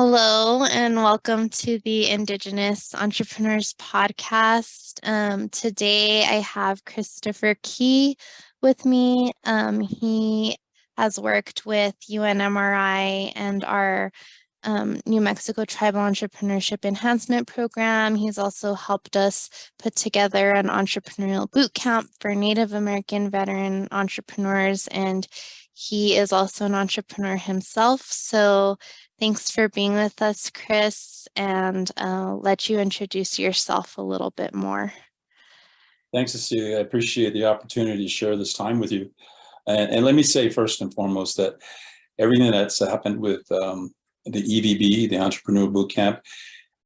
Hello and welcome to the Indigenous Entrepreneurs Podcast. Today I have Christopher Key with me. He has worked with UNMRI and our New Mexico Tribal Entrepreneurship Enhancement Program. He's also helped us put together an entrepreneurial boot camp for Native American veteran entrepreneurs, and he is also an entrepreneur himself. So thanks for being with us, Chris, and I'll let you introduce yourself a little bit more. Thanks, Cecilia. I appreciate the opportunity to share this time with you. And let me say first and foremost that everything that's happened with the EVB, the Entrepreneur Bootcamp,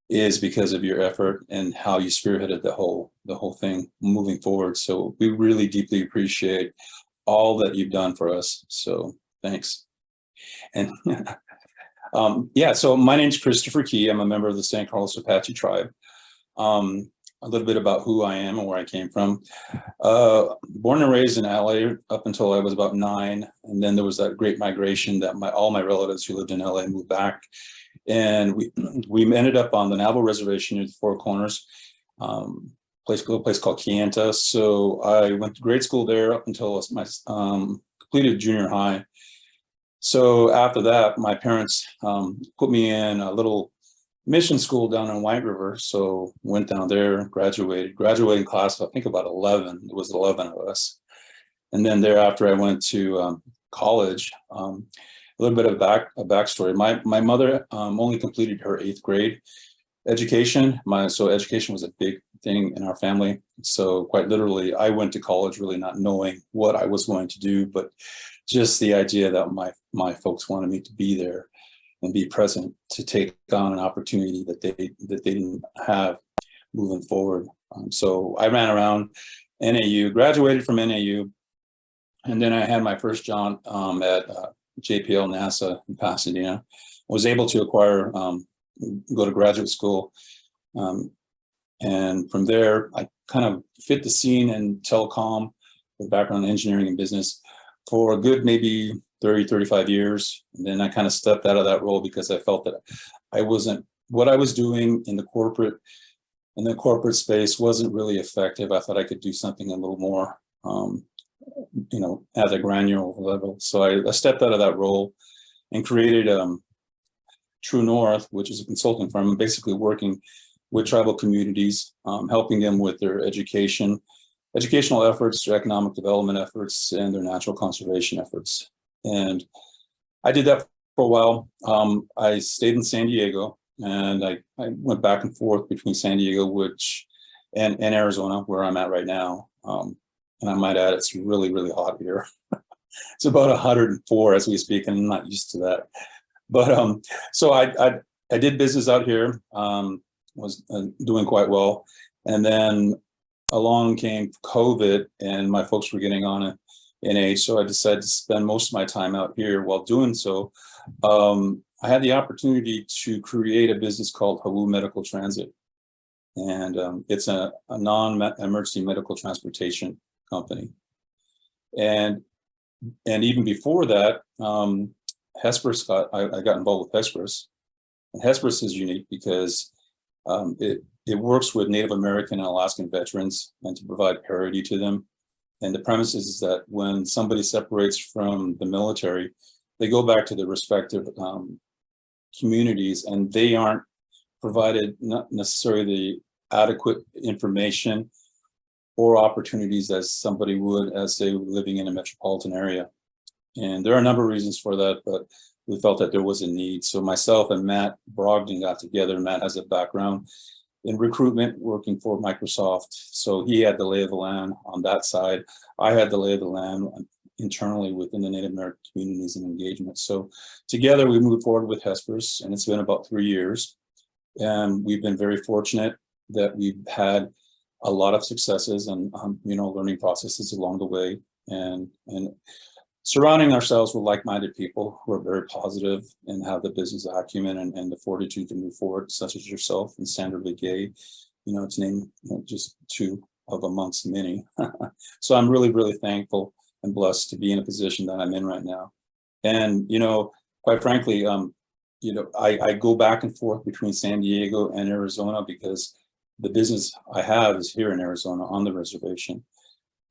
is because of your effort and how you spearheaded the whole thing moving forward. So we really deeply appreciate all that you've done for us. So thanks. And yeah, so my name's Christopher Key. I'm a member of the San Carlos Apache Tribe. A little bit about who I am and where I came from. Born and raised in LA up until I was about 9. And then there was that great migration that all my relatives who lived in LA moved back. And we ended up on the Navajo Reservation near the Four Corners, a place called Kayenta. So I went to grade school there up until my completed junior high. So after that, my parents put me in a little mission school down in White River. So went down there, graduating class, I think about 11. It was 11 of us. And then thereafter, I went to college. A little bit of a backstory. My mother only completed her 8th grade education. So education was a big thing in our family. So quite literally, I went to college really not knowing what I was going to do, but just the idea that my folks wanted me to be there and be present to take on an opportunity that they didn't have moving forward. So I ran around NAU, graduated from NAU, and then I had my first job at JPL NASA in Pasadena. Was able to acquire, go to graduate school, and from there I kind of fit the scene in telecom with background in engineering and business for a good maybe 30, 35 years. And then I kind of stepped out of that role because I felt that what I was doing in the corporate space wasn't really effective. I thought I could do something a little more, at a granular level. So I stepped out of that role and created True North, which is a consulting firm, basically working with tribal communities, helping them with their educational efforts, their economic development efforts, and their natural conservation efforts. And I did that for a while. I stayed in San Diego, and I went back and forth between San Diego, and Arizona, where I'm at right now. And I might add, it's really, really hot here. It's about 104 as we speak, and I'm not used to that. But so I did business out here, was doing quite well. And then along came COVID, and my folks were getting on in age, so I decided to spend most of my time out here. While doing so, I had the opportunity to create a business called Hawu Medical Transit, and it's a non-emergency medical transportation company. And even before that, Hesperus I got involved with Hesperus, and Hesperus is unique because it works with Native American and Alaskan veterans and to provide parity to them. And the premise is that when somebody separates from the military, they go back to their respective communities, and they aren't provided not necessarily the adequate information or opportunities as somebody would as they were living in a metropolitan area. And there are a number of reasons for that, but we felt that there was a need. So myself and Matt Brogdon got together. Matt has a background in recruitment, working for Microsoft. So he had the lay of the land on that side. I had the lay of the land internally within the Native American communities and engagement. So together we moved forward with Hesperus, and it's been about 3 years. And we've been very fortunate that we've had a lot of successes and learning processes along the way, and surrounding ourselves with like-minded people who are very positive and have the business acumen and the fortitude to move forward, such as yourself and Sandra Legay. It's named just 2 of amongst many. So I'm really, really thankful and blessed to be in a position that I'm in right now. And, quite frankly, I go back and forth between San Diego and Arizona because the business I have is here in Arizona on the reservation.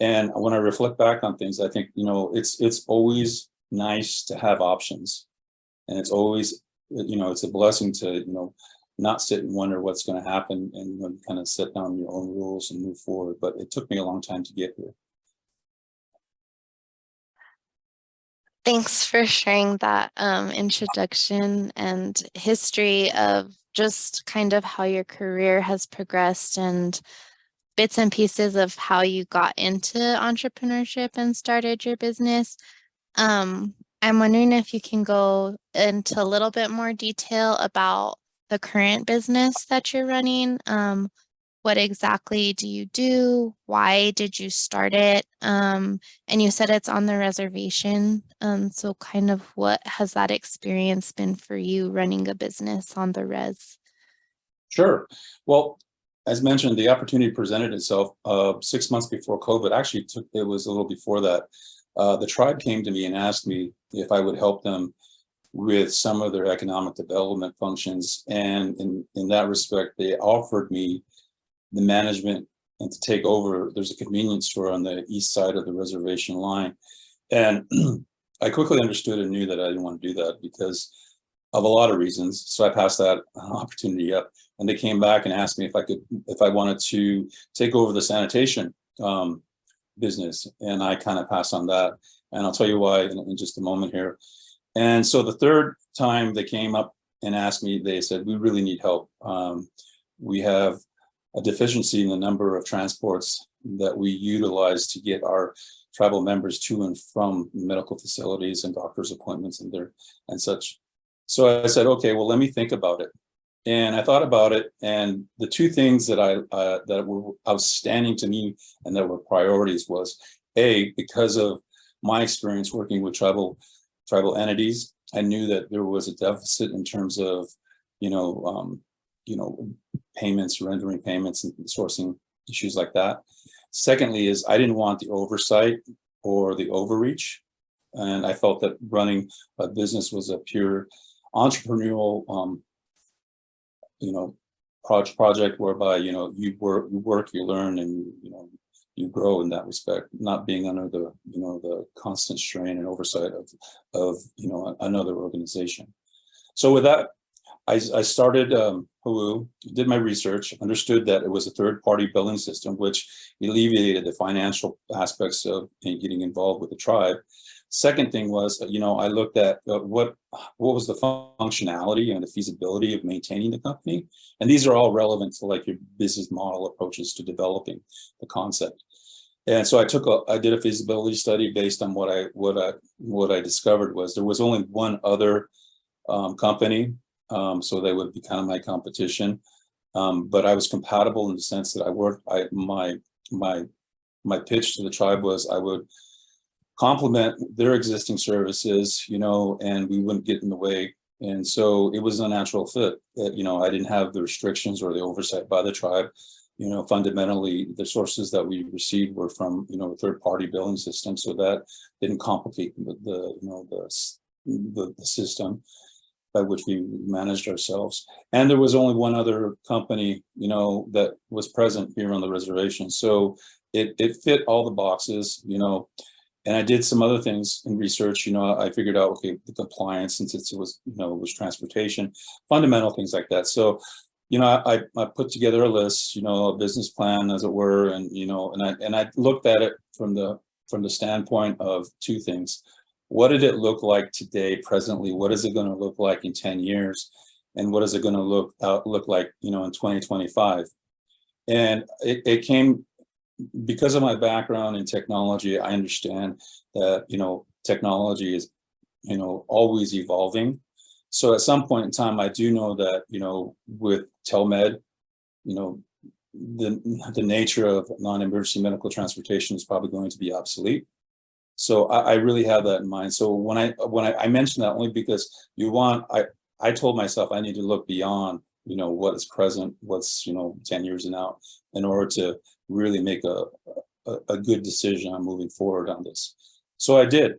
And when I reflect back on things, I think, it's always nice to have options. And it's always, it's a blessing to, not sit and wonder what's going to happen and kind of set down your own rules and move forward. But it took me a long time to get here. Thanks for sharing that introduction and history of just kind of how your career has progressed and bits and pieces of how you got into entrepreneurship and started your business. I'm wondering if you can go into a little bit more detail about the current business that you're running. What exactly do you do? Why did you start it? And you said it's on the reservation. So kind of what has that experience been for you running a business on the res? Sure. Well, as mentioned, the opportunity presented itself 6 months before COVID. Actually, it was a little before that. The tribe came to me and asked me if I would help them with some of their economic development functions. And in that respect, they offered me the management and to take over. There's a convenience store on the east side of the reservation line. And I quickly understood and knew that I didn't want to do that because of a lot of reasons. So I passed that opportunity up. And they came back and asked me if I wanted to take over the sanitation business. And I kind of passed on that. And I'll tell you why in just a moment here. And so the third time they came up and asked me, they said, we really need help. We have a deficiency in the number of transports that we utilize to get our tribal members to and from medical facilities and doctor's appointments and such. So I said, okay, well, let me think about it. And I thought about it, and the two things that that were outstanding to me and that were priorities was because of my experience working with tribal entities, I knew that there was a deficit in terms of payments, rendering payments, and sourcing issues like that. Secondly, is I didn't want the oversight or the overreach, and I felt that running a business was a pure entrepreneurial project whereby you work, you learn, and you grow in that respect, not being under the constant strain and oversight of another organization. So with that, I started Hawu, did my research, understood that it was a third-party billing system, which alleviated the financial aspects of getting involved with the tribe. Second thing was, I looked at what was the functionality and the feasibility of maintaining the company, and these are all relevant to like your business model approaches to developing the concept. And so I did a feasibility study based on what I discovered was there was only one other company. So they would be kind of my competition, but I was compatible in the sense that my pitch to the tribe was I would complement their existing services, and we wouldn't get in the way. And so it was a natural fit. I didn't have the restrictions or the oversight by the tribe. Fundamentally, the sources that we received were from a third-party billing system, so that didn't complicate the system by which we managed ourselves. And there was only one other company, that was present here on the reservation. So it fit all the boxes, and I did some other things in research. I figured out, okay, the compliance, since it was transportation, fundamental things like that. So, I put together a list, a business plan, as it were, and and I looked at it from the standpoint of two things. What did it look like today, presently? What is it going to look like in 10 years? And what is it going to look like, in 2025? And it came because of my background in technology. I understand that, technology is, always evolving. So at some point in time, I do know that, with telemed, the nature of non-emergency medical transportation is probably going to be obsolete. So I really have that in mind. So when I mentioned that only because I told myself I need to look beyond, what is present, what's, 10 years and out, in order to really make a good decision on moving forward on this. So I did,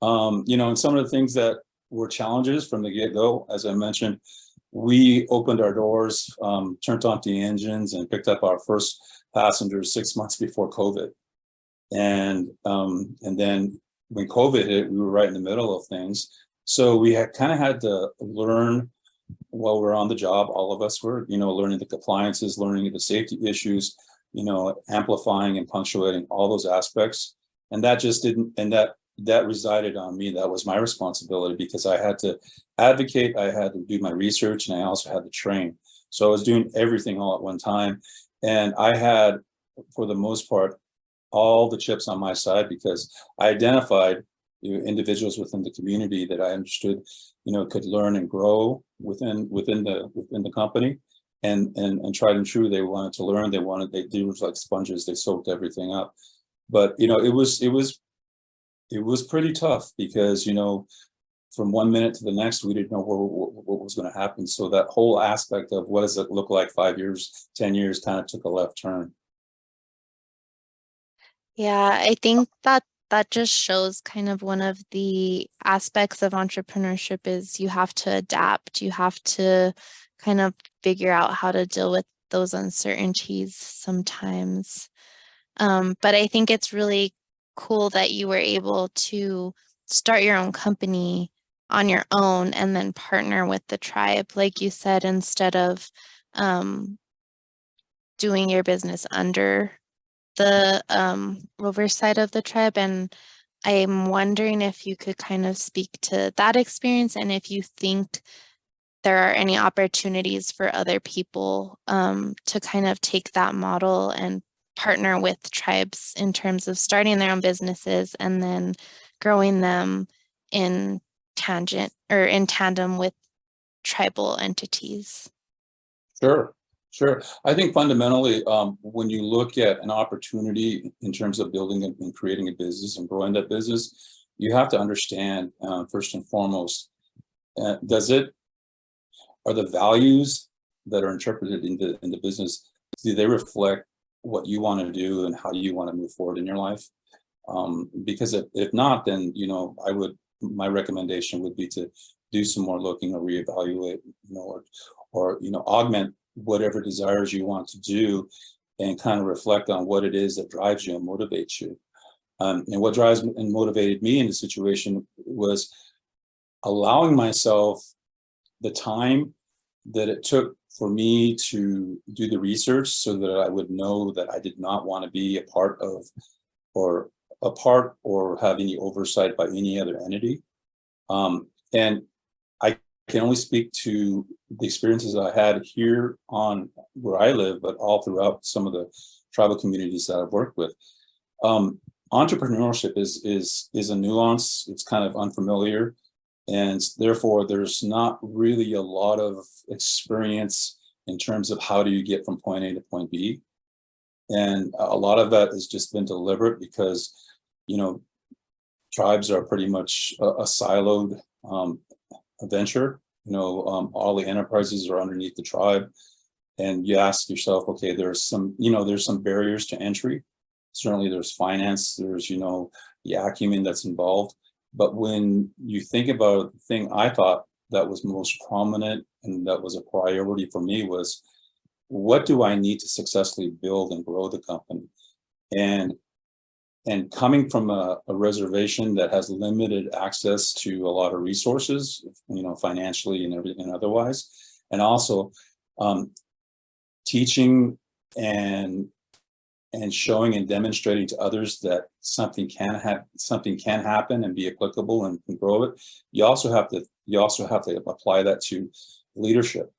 and some of the things that were challenges from the get-go. As I mentioned, we opened our doors, turned on the engines, and picked up our first passengers 6 months before COVID. And then when COVID hit, we were right in the middle of things. So we had kind of had to learn while we're on the job. All of us were, learning the compliances, learning the safety issues, amplifying and punctuating all those aspects. And that just didn't, and that resided on me. That was my responsibility because I had to advocate, I had to do my research, and I also had to train. So I was doing everything all at one time. And I had, for the most part, all the chips on my side because I identified individuals within the community that I understood, could learn and grow within the company, and tried and true. They wanted to learn. They were like sponges. They soaked everything up. But it was pretty tough because from one minute to the next, we didn't know what was going to happen. So that whole aspect of what does it look like 5 years, 10 years, kind of took a left turn. Yeah, I think that just shows kind of one of the aspects of entrepreneurship is you have to adapt. You have to kind of figure out how to deal with those uncertainties sometimes. But I think it's really cool that you were able to start your own company on your own and then partner with the tribe, like you said, instead of doing your business under the oversight of the tribe. And I'm wondering if you could kind of speak to that experience and if you think there are any opportunities for other people to kind of take that model and partner with tribes in terms of starting their own businesses and then growing them in tandem with tribal entities. Sure. I think fundamentally, when you look at an opportunity in terms of building and creating a business and growing that business, you have to understand first and foremost, are the values that are interpreted in the business, do they reflect what you want to do and how you want to move forward in your life? Because if not, then my recommendation would be to do some more looking or reevaluate, or augment whatever desires you want to do and kind of reflect on what it is that drives you and motivates you. And what drives and motivated me in the situation was allowing myself the time that it took for me to do the research so that I would know that I did not want to be a part or have any oversight by any other entity. And I can only speak to the experiences I had here on where I live, but all throughout some of the tribal communities that I've worked with. Entrepreneurship is a nuance. It's kind of unfamiliar, and therefore there's not really a lot of experience in terms of how do you get from point A to point B. And a lot of that has just been deliberate because, tribes are pretty much a siloed venture. All the enterprises are underneath the tribe, and you ask yourself, okay, there's some barriers to entry. Certainly there's finance, there's, the acumen that's involved. But when you think about the thing I thought that was most prominent and that was a priority for me was, what do I need to successfully build and grow the company? And coming from a reservation that has limited access to a lot of resources, financially and everything otherwise, and also teaching and showing and demonstrating to others that something can happen and be applicable and grow it. You also have to apply that to leadership.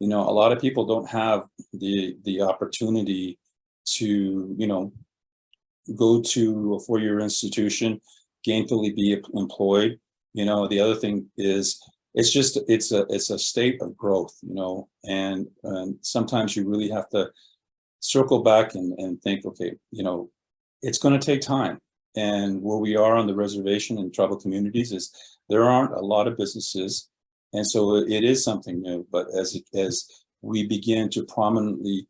A lot of people don't have the opportunity to, go to a four-year institution, gainfully be employed. The other thing is it's a state of growth, and sometimes you really have to circle back and think, okay, it's going to take time. And where we are on the reservation and tribal communities is there aren't a lot of businesses. And so it is something new, but as we begin to prominently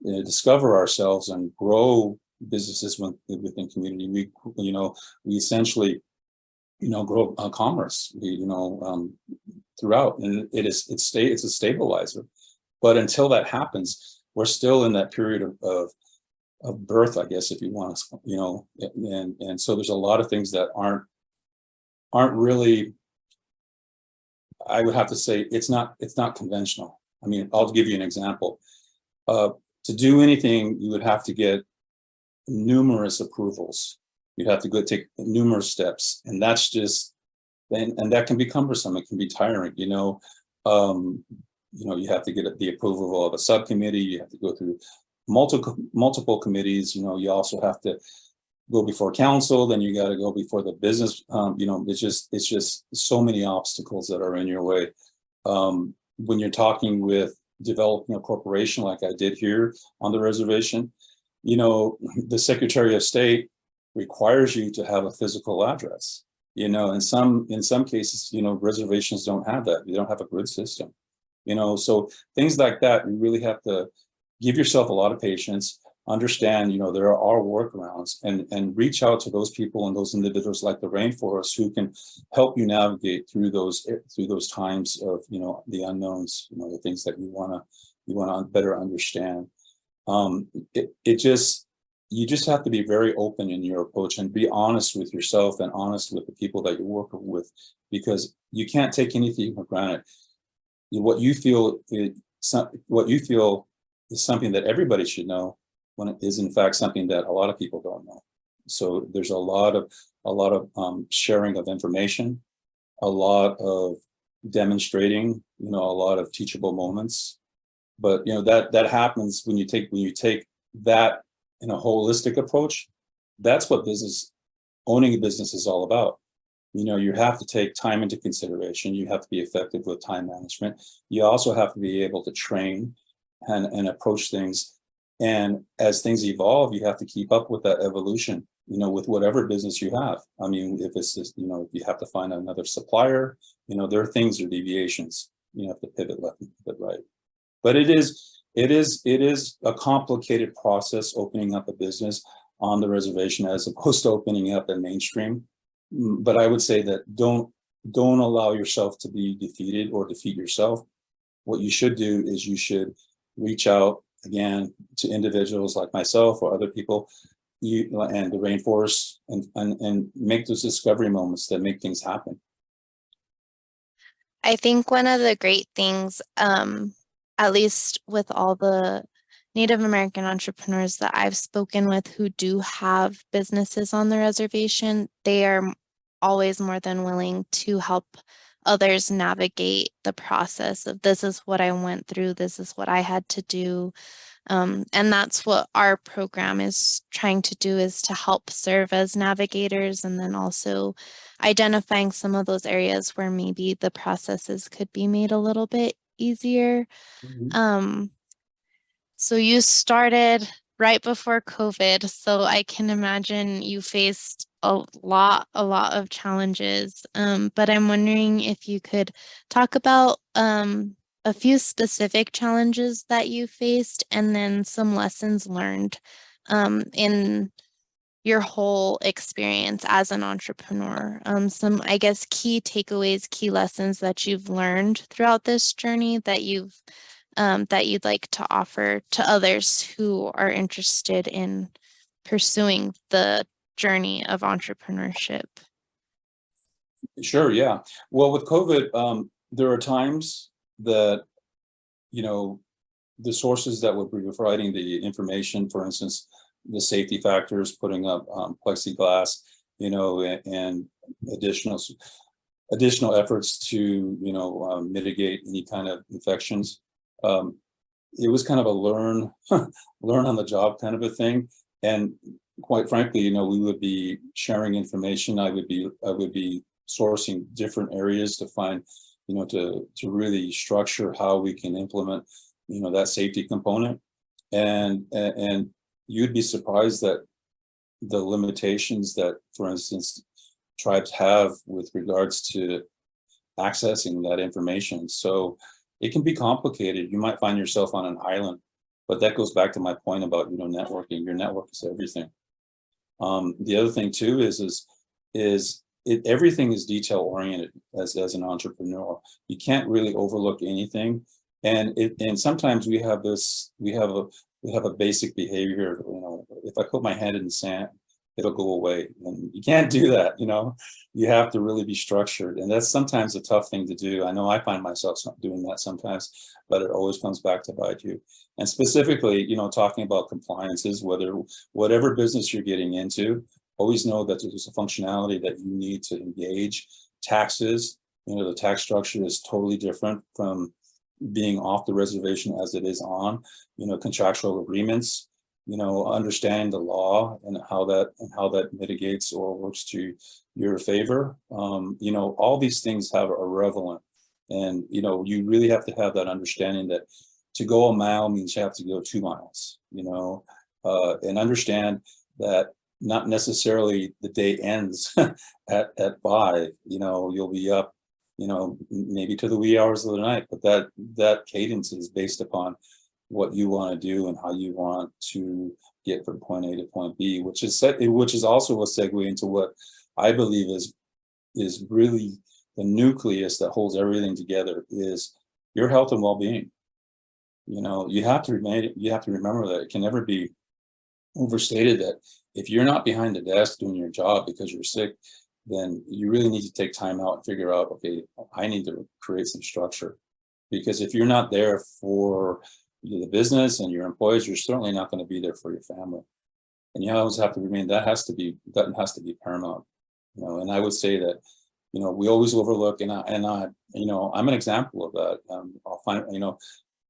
discover ourselves and grow businesses within community, we essentially grow commerce, throughout, and it's a stabilizer. But until that happens, we're still in that period of birth, I guess, if you want to, and so there's a lot of things that aren't really, I would have to say, it's not conventional. I mean, I'll give you an example. To do anything, you would have to get numerous approvals. You'd have to take numerous steps, and that's just, and that can be cumbersome. It can be tiring. You have to get the approval of a subcommittee. You have to go through multiple committees. You also have to go before council. Then you got to go before the business. It's just so many obstacles that are in your way. When you're talking with developing a corporation like I did here on the reservation, the Secretary of State requires you to have a physical address. In some cases, reservations don't have that. They don't have a grid system. So things like that, you really have to give yourself a lot of patience, understand, there are workarounds, and reach out to those people and those individuals like the rainforest who can help you navigate through those times of, the unknowns, the things that you want to better understand. You just have to be very open in your approach and be honest with yourself and honest with the people that you're working with, because you can't take anything for granted. What you feel is something that everybody should know, when it is in fact something that a lot of people don't know. So there's a lot of sharing of information, a lot of demonstrating, a lot of teachable moments. But that happens when you take that in a holistic approach. That's what owning a business is all about. You have to take time into consideration. You have to be effective with time management. You also have to be able to train and approach things. And as things evolve, you have to keep up with that evolution, with whatever business you have. I mean, if it's just, if you have to find another supplier, there are things or deviations. You have to pivot left and pivot right. But it is a complicated process opening up a business on the reservation as opposed to opening up a mainstream. But I would say that don't allow yourself to be defeated or defeat yourself. What you should do is you should reach out again to individuals like myself or other people, and the rainforest, and make those discovery moments that make things happen. I think one of the great things, at least with all the Native American entrepreneurs that I've spoken with who do have businesses on the reservation, they are always more than willing to help others navigate the process of, this is what I went through, this is what I had to do. And that's what our program is trying to do, is to help serve as navigators, and then also identifying some of those areas where maybe the processes could be made a little bit easier. Mm-hmm. So you started right before COVID, so I can imagine you faced a lot of challenges. But I'm wondering if you could talk about a few specific challenges that you faced, and then some lessons learned in your whole experience as an entrepreneur. Some, I guess, key takeaways, key lessons that you've learned throughout this journey that you'd like to offer to others who are interested in pursuing the journey of entrepreneurship. Sure, yeah. Well, with COVID, there are times that, the sources that would be providing the information, for instance, the safety factors, putting up plexiglass, and additional efforts to, mitigate any kind of infections. It was kind of a learn on the job kind of a thing. And quite frankly, we would be sharing information. I would be sourcing different areas to find, to really structure how we can implement, that safety component. And you'd be surprised that the limitations that, for instance, tribes have with regards to accessing that information. So it can be complicated. You might find yourself on an island, but that goes back to my point about, networking. Your network is everything. The other thing too is everything is detail oriented as an entrepreneur. You can't really overlook anything. And sometimes we have a basic behavior, if I put my hand in the sand, it'll go away. And you can't do that, you have to really be structured. And that's sometimes a tough thing to do. I know I find myself doing that sometimes, but it always comes back to bite you. And specifically, talking about compliances, whatever business you're getting into, always know that there's a functionality that you need to engage. Taxes, the tax structure is totally different from being off the reservation as it is on, contractual agreements, understanding the law and how that mitigates or works to your favor. All these things are relevant. And, you really have to have that understanding that to go a mile means you have to go 2 miles, and understand that not necessarily the day ends at 5, you'll be up, maybe to the wee hours of the night, but that cadence is based upon what you want to do and how you want to get from point A to point B, which is also a segue into what I believe is really the nucleus that holds everything together is your health and well-being. You have to remember that it can never be overstated that if you're not behind the desk doing your job because you're sick, then you really need to take time out and figure out, okay, I need to create some structure. Because if you're not there for the business and your employees, you're certainly not going to be there for your family. And you always have to remain, that has to be paramount. And I would say that, we always overlook, and I'm an example of that. I'll find,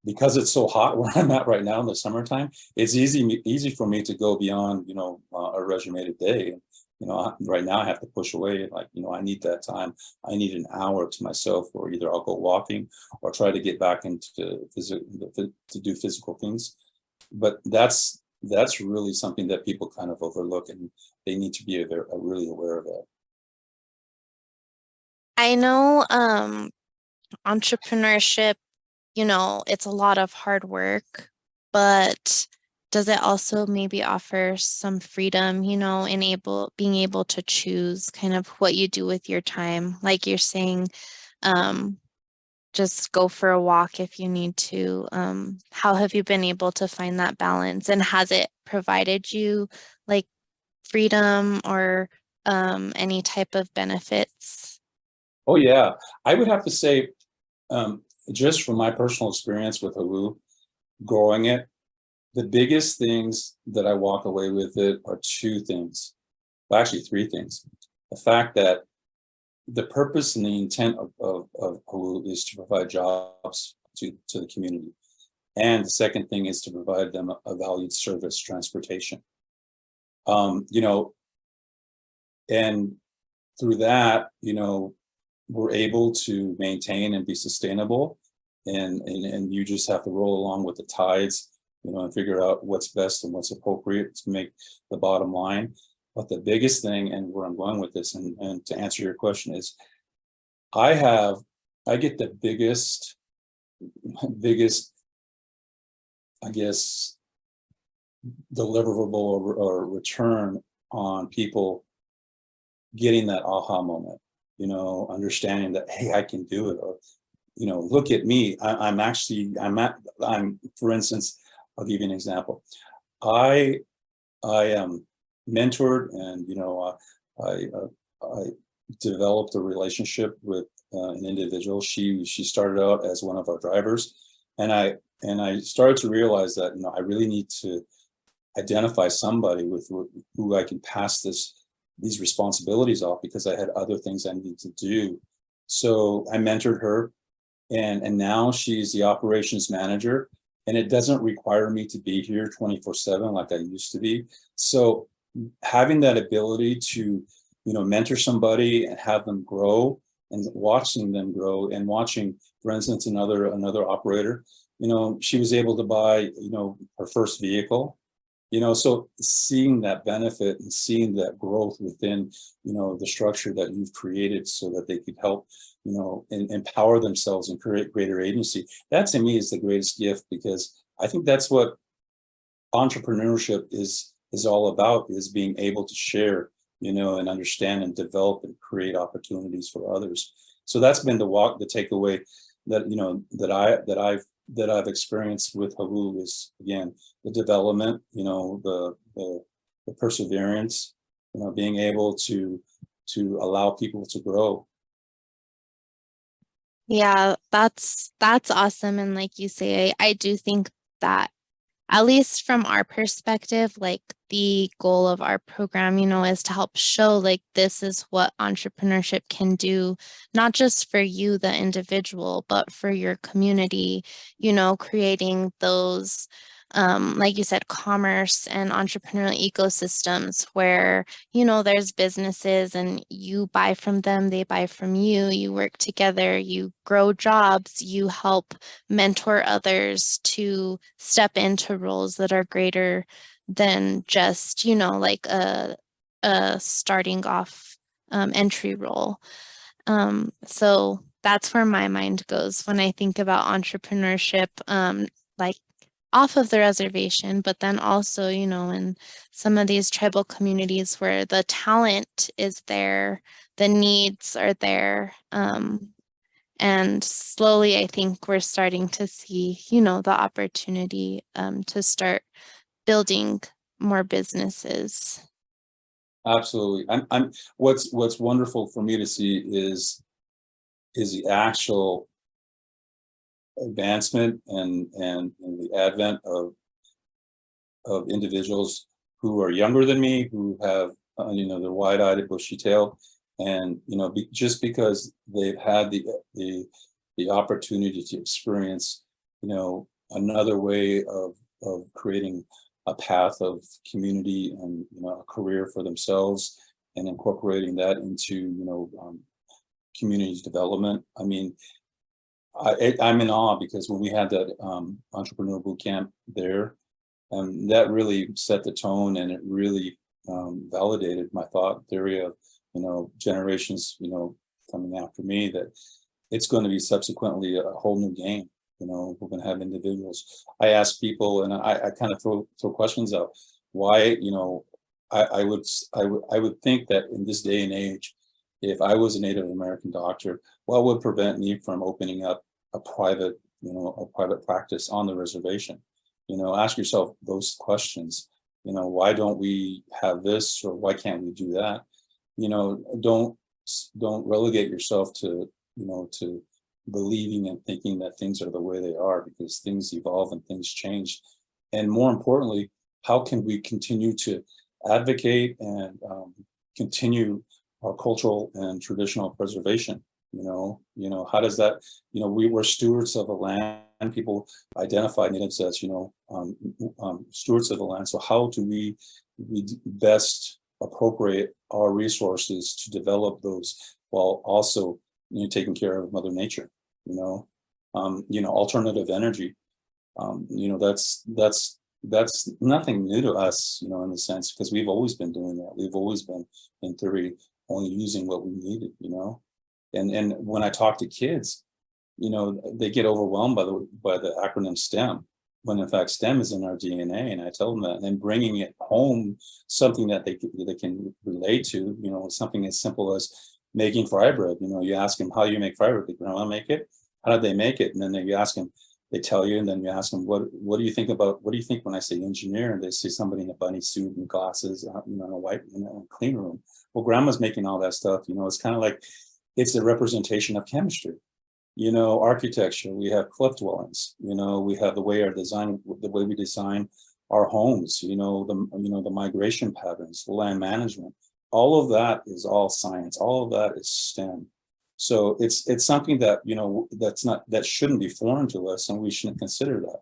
because it's so hot where I'm at right now in the summertime, it's easy for me to go beyond, a regimented day. Right now I have to push away, I need that time. I need an hour to myself, or either I'll go walking or try to get back into to do physical things. But that's really something that people kind of overlook, and they need to be really aware of that. I know entrepreneurship, it's a lot of hard work, but does it also maybe offer some freedom, being able to choose kind of what you do with your time? Like you're saying, just go for a walk if you need to. How have you been able to find that balance? And has it provided you like freedom or any type of benefits? Oh yeah, I would have to say, just from my personal experience with Hawu, growing it, the biggest things that I walk away with it are 2 things, well, actually 3 things. The fact that the purpose and the intent of Hawu is to provide jobs to the community. And the second thing is to provide them a valued service, transportation. And through that, we're able to maintain and be sustainable. And you just have to roll along with the tides, and figure out what's best and what's appropriate to make the bottom line. But the biggest thing, and where I'm going with this, and to answer your question, is I get the biggest, I guess, deliverable or return on people getting that aha moment, understanding that, hey, I can do it, or, look at me. I'm for instance, I'll give you an example. I mentored and, I developed a relationship with an individual. She started out as one of our drivers, and I started to realize that, I really need to identify somebody with who I can pass these responsibilities off, because I had other things I needed to do. So I mentored her, and now she's the operations manager, and it doesn't require me to be here 24/7 like I used to be. So having that ability to, mentor somebody and have them grow, and watching them grow, and watching, for instance, another operator, she was able to buy, her first vehicle. So seeing that benefit and seeing that growth within, the structure that you've created so that they could help, and empower themselves and create greater agency, that to me is the greatest gift, because I think that's what entrepreneurship is all about, is being able to share and understand and develop and create opportunities for others. So that's been the takeaway that I've experienced with Hawu is, again, the development, the perseverance, being able to allow people to grow. Yeah, that's awesome. And like you say, I do think that at least from our perspective, like the goal of our program, is to help show like this is what entrepreneurship can do, not just for you, the individual, but for your community, creating those, like you said, commerce and entrepreneurial ecosystems where, there's businesses and you buy from them, they buy from you, you work together, you grow jobs, you help mentor others to step into roles that are greater than just, like a starting off entry role. So that's where my mind goes when I think about entrepreneurship, like off of the reservation, but then also, in some of these tribal communities where the talent is there, the needs are there. And slowly, I think we're starting to see, the opportunity to start building more businesses. Absolutely. What's wonderful for me to see is the actual advancement and the advent of individuals who are younger than me, who have they're wide-eyed and bushy-tailed, and just because they've had the opportunity to experience another way of creating a path of community and a career for themselves, and incorporating that into community development. I mean, I'm in awe because when we had that entrepreneur boot camp there, that really set the tone, and it really validated my thought theory of generations coming after me, that it's going to be subsequently a whole new game. We're going to have individuals. I ask people, and I kind of throw questions out. Why, I would think that in this day and age, if I was a Native American doctor, what would prevent me from opening up a private practice on the reservation? Ask yourself those questions. Why don't we have this, or why can't we do that? Don't relegate yourself to believing and thinking that things are the way they are, because things evolve and things change. And more importantly, how can we continue to advocate and continue our cultural and traditional preservation? How does that, we were stewards of the land. People identify natives as, stewards of the land. So how do we best appropriate our resources to develop those, while also taking care of Mother Nature? Alternative energy. That's nothing new to us, in the sense, because we've always been doing that. We've always been, in theory, only using what we needed. And when I talk to kids, they get overwhelmed by the acronym STEM, when in fact STEM is in our DNA. And I tell them that, and then bringing it home, something that they can relate to, something as simple as making fry bread. You ask them, how do you make fry bread? Did grandma make it? How did they make it? And then you ask them, they tell you, and then you ask them, what do you think when I say engineer? And they see somebody in a bunny suit and glasses, in a white, clean room. Well, grandma's making all that stuff. It's kind of like, it's a representation of chemistry. Architecture, we have cliff dwellings, we have the way we design our homes, the migration patterns, the land management. All of that is all science. All of that is STEM. So it's something that, that shouldn't be foreign to us, and we shouldn't consider that.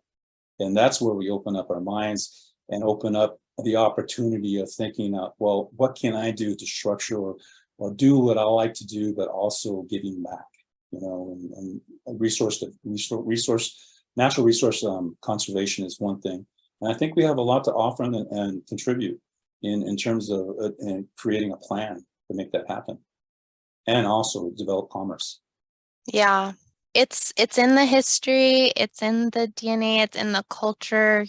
And that's where we open up our minds and open up the opportunity of thinking, well, what can I do to structure or do what I like to do, but also giving back, and natural resource conservation is one thing. And I think we have a lot to offer and contribute in terms of creating a plan to make that happen, and also develop commerce. Yeah, it's in the history, it's in the DNA, it's in the culture,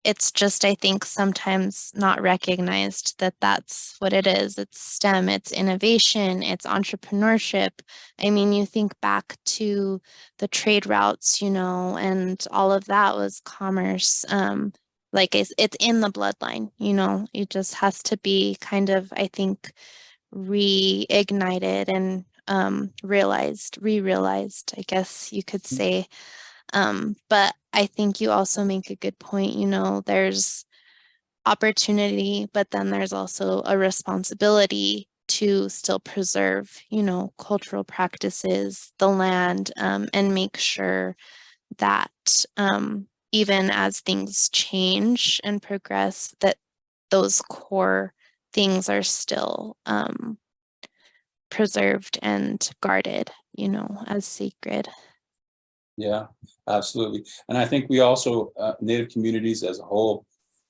it's just, I think, sometimes not recognized that that's what it is. It's STEM, it's innovation, it's entrepreneurship. I mean, you think back to the trade routes, and all of that was commerce. Like it's in the bloodline, it just has to be kind of, I think, reignited and re-realized, I guess you could say. But I think you also make a good point, there's opportunity, but then there's also a responsibility to still preserve, cultural practices, the land, and make sure that even as things change and progress, that those core things are still preserved and guarded, as sacred. Yeah, absolutely. And I think we also, Native communities as a whole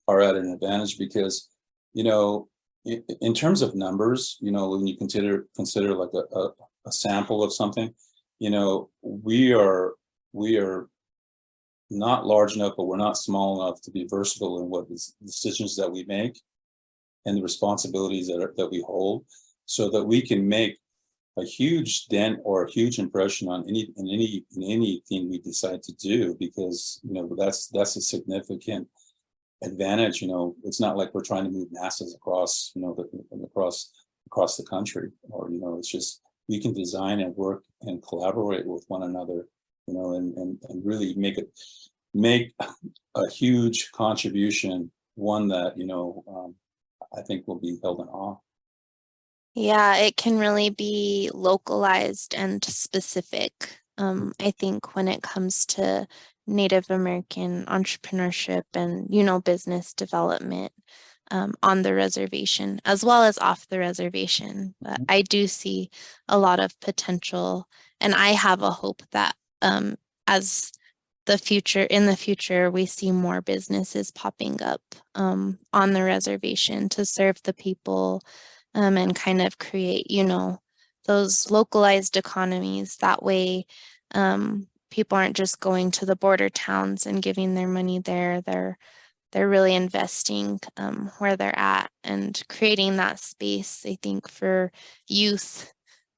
are at an advantage because, in terms of numbers, when you consider like a sample of something, we are not large enough, but we're not small enough to be versatile in what decisions that we make and the responsibilities that we hold, so that we can make a huge dent or a huge impression on anything we decide to do, because that's a significant advantage. It's not like we're trying to move masses across across the country, or it's just we can design and work and collaborate with one another, and really make a huge contribution, one that I think will be held in awe. Yeah, it can really be localized and specific. I think when it comes to Native American entrepreneurship and, business development on the reservation, as well as off the reservation. But I do see a lot of potential, and I have a hope that as in the future, we see more businesses popping up on the reservation to serve the people, and kind of create, those localized economies. That way, people aren't just going to the border towns and giving their money there. They're really investing where they're at and creating that space, I think, for youth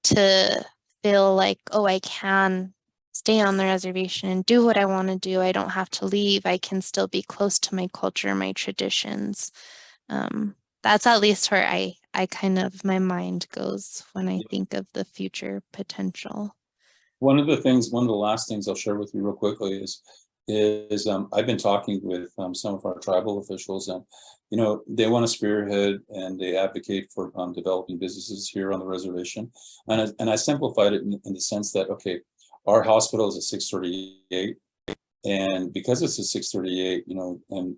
to feel like, oh, I can stay on the reservation and do what I want to do. I don't have to leave. I can still be close to my culture, my traditions. That's at least where I kind of, my mind goes when I think of the future potential. One of the last things I'll share with you real quickly is I've been talking with some of our tribal officials, and they want to spearhead and they advocate for developing businesses here on the reservation, and I simplified it in the sense that, okay, our hospital is a 638, and because it's a 638, and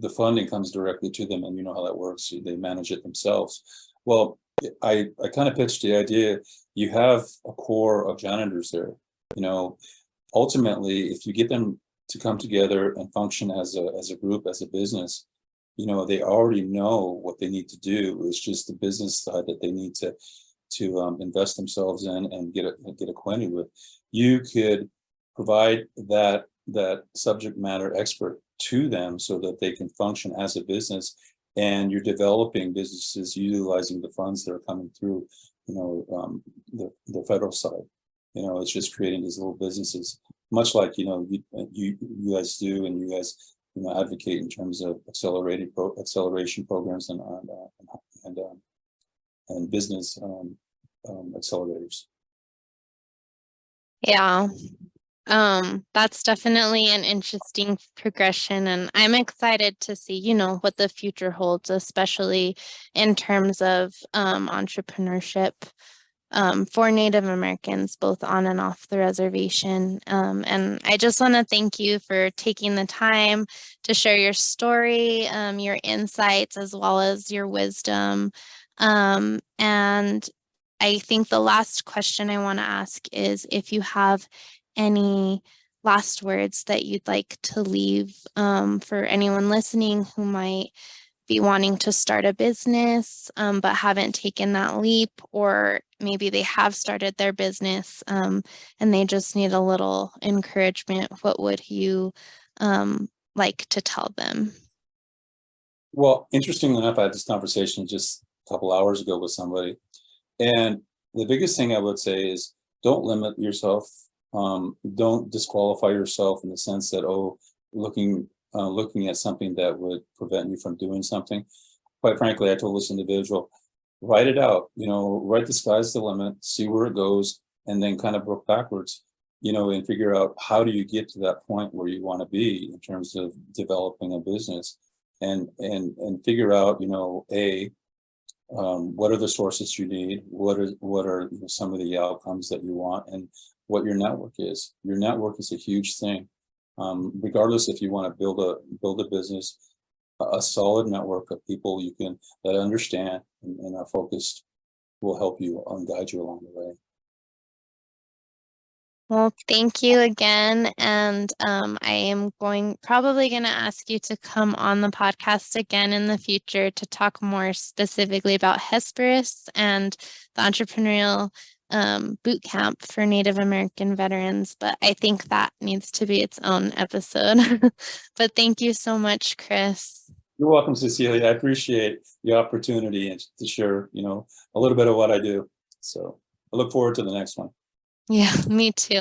the funding comes directly to them, and you know how that works, they manage it themselves. Well, I kind of pitched the idea, you have a core of janitors there, ultimately, if you get them to come together and function as a group, as a business, they already know what they need to do. It's just the business side that they need to invest themselves in and get acquainted with. You could provide that subject matter expert to them so that they can function as a business, and you're developing businesses utilizing the funds that are coming through, the federal side. It's just creating these little businesses, much like you guys do, and you guys advocate in terms of acceleration programs and business accelerators. Yeah. That's definitely an interesting progression, and I'm excited to see, what the future holds, especially in terms of entrepreneurship for Native Americans, both on and off the reservation. And I just want to thank you for taking the time to share your story, your insights, as well as your wisdom. And I think the last question I want to ask is if you have any last words that you'd like to leave for anyone listening who might be wanting to start a business, but haven't taken that leap, or maybe they have started their business and they just need a little encouragement. What would you like to tell them? Well, interestingly enough, I had this conversation just a couple hours ago with somebody. And the biggest thing I would say is don't limit yourself. Don't disqualify yourself in the sense that, oh, looking at something that would prevent you from doing something. Quite frankly, I told this individual, write it out, write the sky's the limit, see where it goes, and then kind of work backwards, and figure out how do you get to that point where you want to be in terms of developing a business, and figure out, what are the sources you need, what are some of the outcomes that you want, and what your network is. Your network is a huge thing. Regardless if you want to build a business, a solid network of people that understand and are focused will help you and guide you along the way. Well, thank you again. And I am probably going to ask you to come on the podcast again in the future to talk more specifically about Hesperus and the entrepreneurial boot camp for Native American veterans. But I think that needs to be its own episode. But thank you so much, Chris. You're welcome, Cecilia. I appreciate the opportunity and to share, a little bit of what I do. So I look forward to the next one. Yeah, me too.